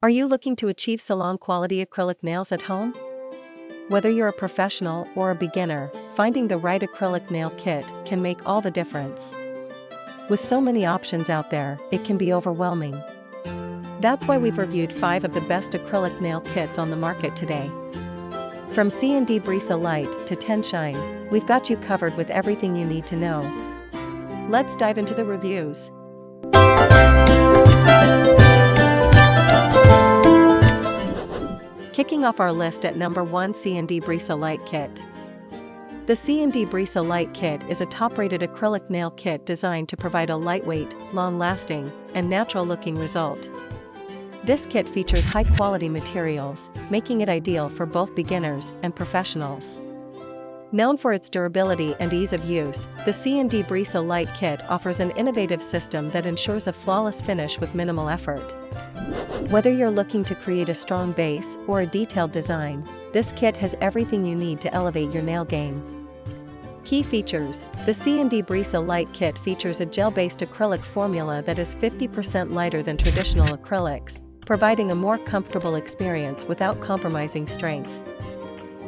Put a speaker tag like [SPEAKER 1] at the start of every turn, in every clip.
[SPEAKER 1] Are you looking to achieve salon-quality acrylic nails at home? Whether you're a professional or a beginner, finding the right acrylic nail kit can make all the difference. With so many options out there, it can be overwhelming. That's why we've reviewed 5 of the best acrylic nail kits on the market today. From CND Brisa Lite to Tenshine, we've got you covered with everything you need to know. Let's dive into the reviews. Kicking off our list at number 1, CND Brisa Lite Kit. The CND Brisa Lite Kit is a top-rated acrylic nail kit designed to provide a lightweight, long-lasting, and natural-looking result. This kit features high-quality materials, making it ideal for both beginners and professionals. Known for its durability and ease of use, the CND Brisa Lite Kit offers an innovative system that ensures a flawless finish with minimal effort. Whether you're looking to create a strong base or a detailed design, this kit has everything you need to elevate your nail game. Key features: the CND Brisa Lite Kit features a gel-based acrylic formula that is 50% lighter than traditional acrylics, providing a more comfortable experience without compromising strength.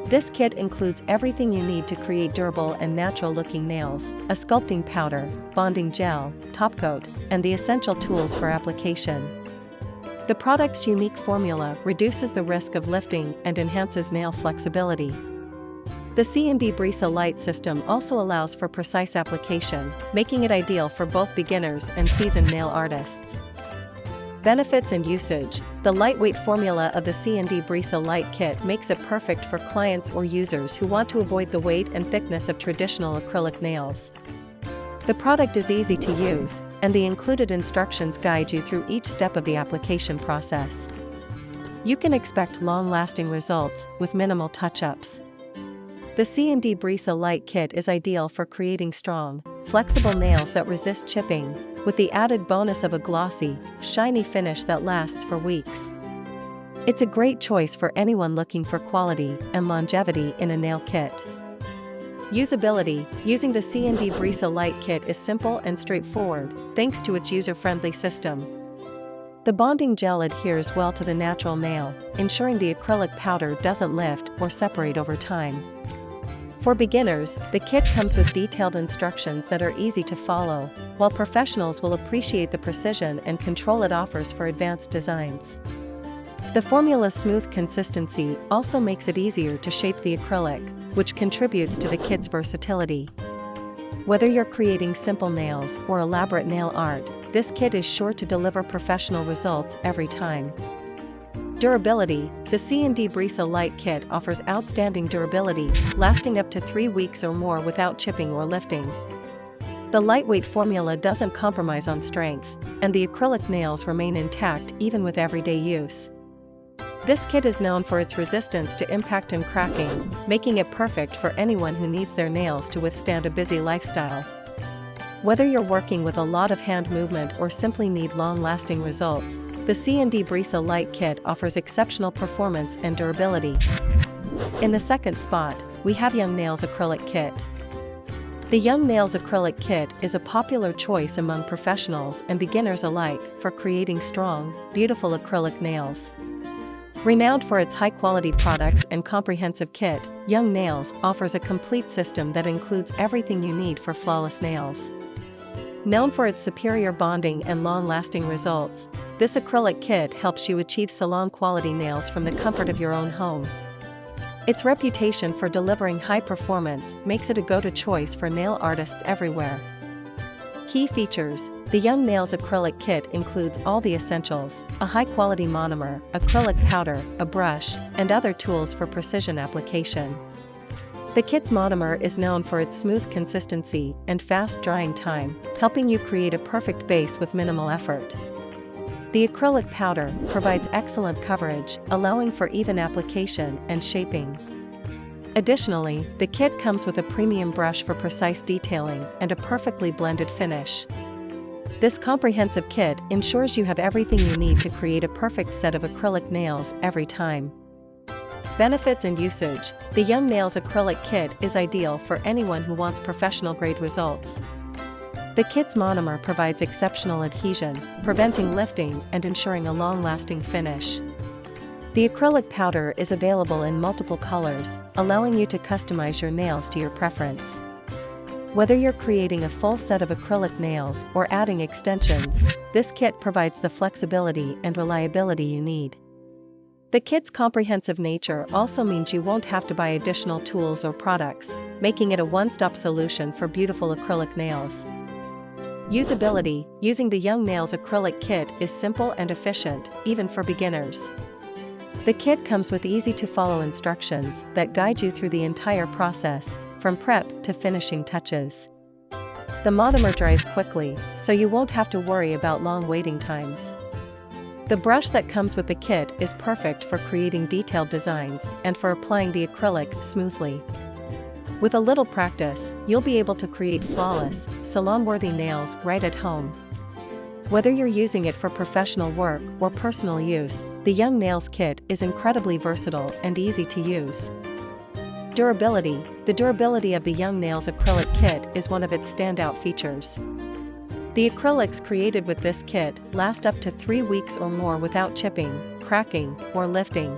[SPEAKER 1] This kit includes everything you need to create durable and natural-looking nails: a sculpting powder, bonding gel, topcoat, and the essential tools for application. The product's unique formula reduces the risk of lifting and enhances nail flexibility. The CND Brisa Lite system also allows for precise application, making it ideal for both beginners and seasoned nail artists. Benefits and usage: the lightweight formula of the CND Brisa Lite Kit makes it perfect for clients or users who want to avoid the weight and thickness of traditional acrylic nails. The product is easy to use, and the included instructions guide you through each step of the application process. You can expect long-lasting results with minimal touch-ups. The CND Brisa Lite Kit is ideal for creating strong, flexible nails that resist chipping, with the added bonus of a glossy, shiny finish that lasts for weeks. It's a great choice for anyone looking for quality and longevity in a nail kit. Usability: using the CND Brisa Lite Kit is simple and straightforward, thanks to its user-friendly system. The bonding gel adheres well to the natural nail, ensuring the acrylic powder doesn't lift or separate over time. For beginners, the kit comes with detailed instructions that are easy to follow, while professionals will appreciate the precision and control it offers for advanced designs. The formula's smooth consistency also makes it easier to shape the acrylic, which contributes to the kit's versatility. Whether you're creating simple nails or elaborate nail art, this kit is sure to deliver professional results every time. Durability: the CND Brisa Lite Kit offers outstanding durability, lasting up to 3 weeks or more without chipping or lifting. The lightweight formula doesn't compromise on strength, and the acrylic nails remain intact even with everyday use. This kit is known for its resistance to impact and cracking, making it perfect for anyone who needs their nails to withstand a busy lifestyle. Whether you're working with a lot of hand movement or simply need long-lasting results, the CND Brisa Lite Kit offers exceptional performance and durability. In the second spot, we have Young Nails Acrylic Kit. The Young Nails Acrylic Kit is a popular choice among professionals and beginners alike for creating strong, beautiful acrylic nails. Renowned for its high-quality products and comprehensive kit, Young Nails offers a complete system that includes everything you need for flawless nails. Known for its superior bonding and long-lasting results, this acrylic kit helps you achieve salon-quality nails from the comfort of your own home. Its reputation for delivering high performance makes it a go-to choice for nail artists everywhere. Key features: the Young Nails Acrylic Kit includes all the essentials: a high-quality monomer, acrylic powder, a brush, and other tools for precision application. The kit's monomer is known for its smooth consistency and fast drying time, helping you create a perfect base with minimal effort. The acrylic powder provides excellent coverage, allowing for even application and shaping. Additionally, the kit comes with a premium brush for precise detailing and a perfectly blended finish. This comprehensive kit ensures you have everything you need to create a perfect set of acrylic nails every time. Benefits and usage: the Young Nails Acrylic Kit is ideal for anyone who wants professional-grade results. The kit's monomer provides exceptional adhesion, preventing lifting and ensuring a long-lasting finish. The acrylic powder is available in multiple colors, allowing you to customize your nails to your preference. Whether you're creating a full set of acrylic nails or adding extensions, this kit provides the flexibility and reliability you need. The kit's comprehensive nature also means you won't have to buy additional tools or products, making it a one-stop solution for beautiful acrylic nails. Usability: using the Young Nails Acrylic Kit is simple and efficient, even for beginners. The kit comes with easy-to-follow instructions that guide you through the entire process, from prep to finishing touches. The monomer dries quickly, so you won't have to worry about long waiting times. The brush that comes with the kit is perfect for creating detailed designs and for applying the acrylic smoothly. With a little practice, you'll be able to create flawless, salon-worthy nails right at home. Whether you're using it for professional work or personal use, the Young Nails Kit is incredibly versatile and easy to use. Durability: the durability of the Young Nails Acrylic Kit is one of its standout features. The acrylics created with this kit last up to 3 weeks or more without chipping, cracking, or lifting.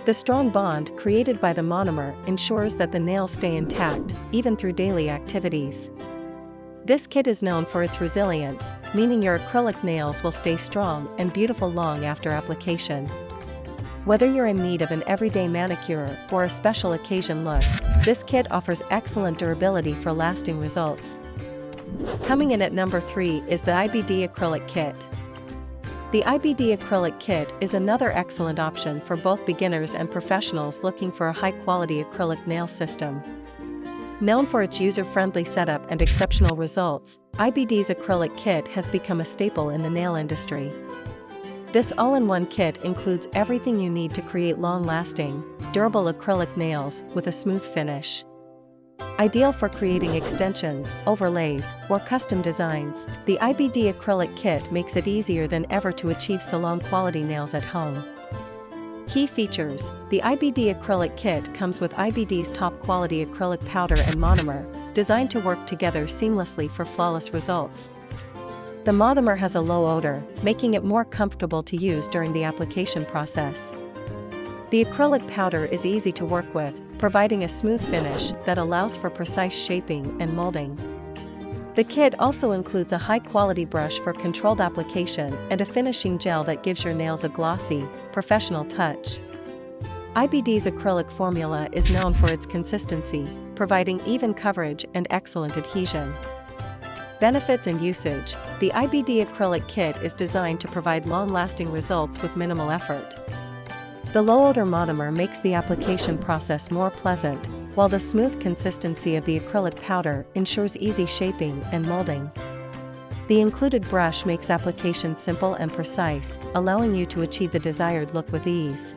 [SPEAKER 1] The strong bond created by the monomer ensures that the nails stay intact, even through daily activities. This kit is known for its resilience, meaning your acrylic nails will stay strong and beautiful long after application. Whether you're in need of an everyday manicure or a special occasion look, this kit offers excellent durability for lasting results. Coming in at number 3 is the IBD Acrylic Kit. The IBD Acrylic Kit is another excellent option for both beginners and professionals looking for a high-quality acrylic nail system. Known for its user-friendly setup and exceptional results, IBD's Acrylic Kit has become a staple in the nail industry. This all-in-one kit includes everything you need to create long-lasting, durable acrylic nails with a smooth finish. Ideal for creating extensions, overlays, or custom designs, the IBD Acrylic Kit makes it easier than ever to achieve salon-quality nails at home. Key features: the IBD Acrylic Kit comes with IBD's top-quality acrylic powder and monomer, designed to work together seamlessly for flawless results. The monomer has a low odor, making it more comfortable to use during the application process. The acrylic powder is easy to work with, providing a smooth finish that allows for precise shaping and molding. The kit also includes a high-quality brush for controlled application and a finishing gel that gives your nails a glossy, professional touch. IBD's acrylic formula is known for its consistency, providing even coverage and excellent adhesion. Benefits and usage: the IBD Acrylic Kit is designed to provide long-lasting results with minimal effort. The low-odor monomer makes the application process more pleasant, while the smooth consistency of the acrylic powder ensures easy shaping and molding. The included brush makes application simple and precise, allowing you to achieve the desired look with ease.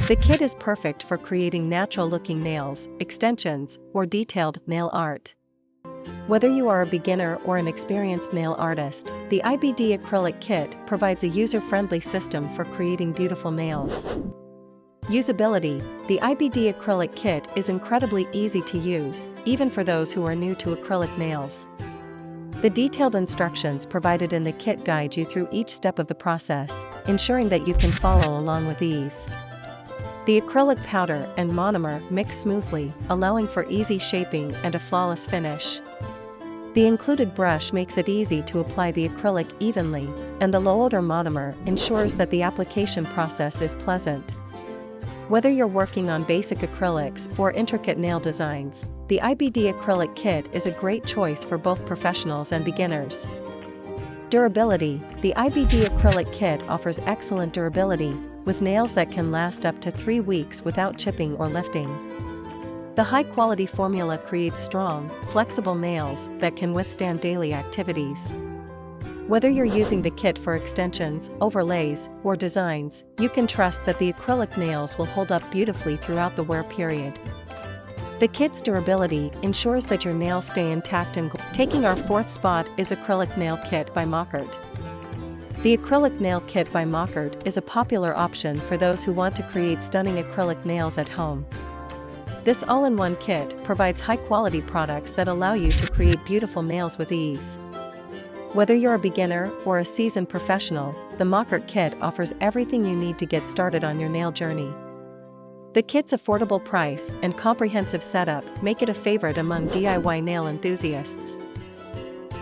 [SPEAKER 1] The kit is perfect for creating natural-looking nails, extensions, or detailed nail art. Whether you are a beginner or an experienced nail artist, the IBD Acrylic Kit provides a user-friendly system for creating beautiful nails. Usability: the IBD Acrylic Kit is incredibly easy to use, even for those who are new to acrylic nails. The detailed instructions provided in the kit guide you through each step of the process, ensuring that you can follow along with ease. The acrylic powder and monomer mix smoothly, allowing for easy shaping and a flawless finish. The included brush makes it easy to apply the acrylic evenly, and the low-odor monomer ensures that the application process is pleasant. Whether you're working on basic acrylics or intricate nail designs, the IBD Acrylic Kit is a great choice for both professionals and beginners. Durability: the IBD Acrylic Kit offers excellent durability, with nails that can last up to 3 weeks without chipping or lifting. The high-quality formula creates strong, flexible nails that can withstand daily activities. Whether you're using the kit for extensions, overlays, or designs, you can trust that the acrylic nails will hold up beautifully throughout the wear period. The kit's durability ensures that your nails stay intact and Taking our 4th spot is Acrylic Nail Kit by Makartt. The Acrylic Nail Kit by Makartt is a popular option for those who want to create stunning acrylic nails at home. This all-in-one kit provides high-quality products that allow you to create beautiful nails with ease. Whether you're a beginner or a seasoned professional, the Makartt kit offers everything you need to get started on your nail journey. The kit's affordable price and comprehensive setup make it a favorite among DIY nail enthusiasts.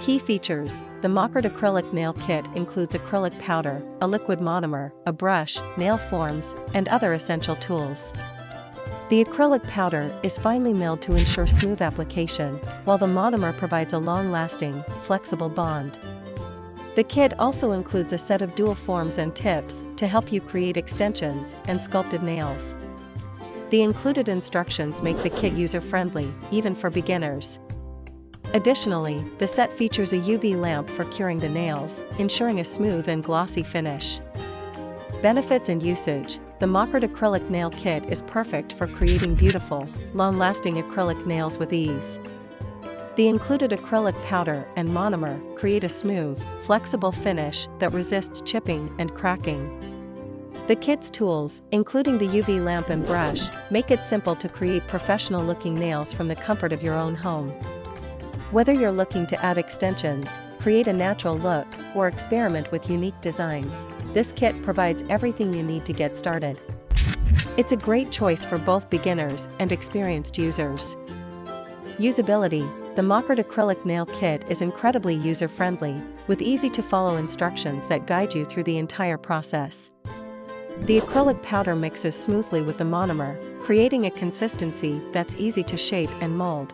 [SPEAKER 1] Key features: the Makartt Acrylic Nail Kit includes acrylic powder, a liquid monomer, a brush, nail forms, and other essential tools. The acrylic powder is finely milled to ensure smooth application, while the monomer provides a long-lasting, flexible bond. The kit also includes a set of dual forms and tips to help you create extensions and sculpted nails. The included instructions make the kit user-friendly, even for beginners. Additionally, the set features a UV lamp for curing the nails, ensuring a smooth and glossy finish. Benefits and usage: the Makartt Acrylic Nail Kit is perfect for creating beautiful, long-lasting acrylic nails with ease. The included acrylic powder and monomer create a smooth, flexible finish that resists chipping and cracking. The kit's tools, including the UV lamp and brush, make it simple to create professional-looking nails from the comfort of your own home. Whether you're looking to add extensions, create a natural look, or experiment with unique designs, this kit provides everything you need to get started. It's a great choice for both beginners and experienced users. Usability: the Makartt Acrylic Nail Kit is incredibly user-friendly, with easy-to-follow instructions that guide you through the entire process. The acrylic powder mixes smoothly with the monomer, creating a consistency that's easy to shape and mold.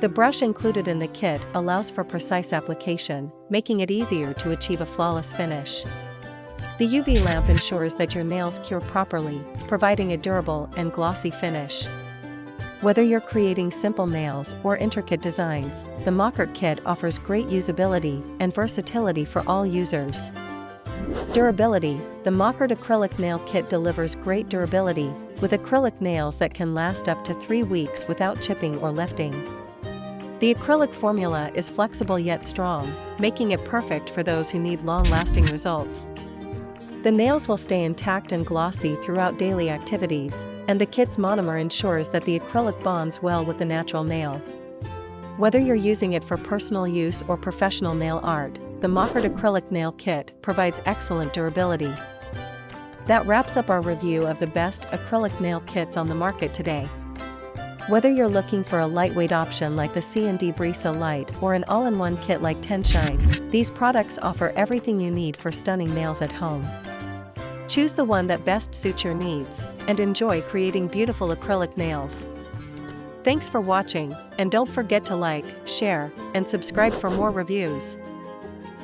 [SPEAKER 1] The brush included in the kit allows for precise application, making it easier to achieve a flawless finish. The UV lamp ensures that your nails cure properly, providing a durable and glossy finish. Whether you're creating simple nails or intricate designs, the Makartt kit offers great usability and versatility for all users. Durability: the Makartt Acrylic Nail Kit delivers great durability, with acrylic nails that can last up to 3 weeks without chipping or lifting. The acrylic formula is flexible yet strong, making it perfect for those who need long-lasting results. The nails will stay intact and glossy throughout daily activities, and the kit's monomer ensures that the acrylic bonds well with the natural nail. Whether you're using it for personal use or professional nail art, the Makartt Acrylic Nail Kit provides excellent durability. That wraps up our review of the best acrylic nail kits on the market today. Whether you're looking for a lightweight option like the CND Brisa Lite or an all-in-one kit like Tenshine, these products offer everything you need for stunning nails at home. Choose the one that best suits your needs, and enjoy creating beautiful acrylic nails. Thanks for watching, and don't forget to like, share, and subscribe for more reviews.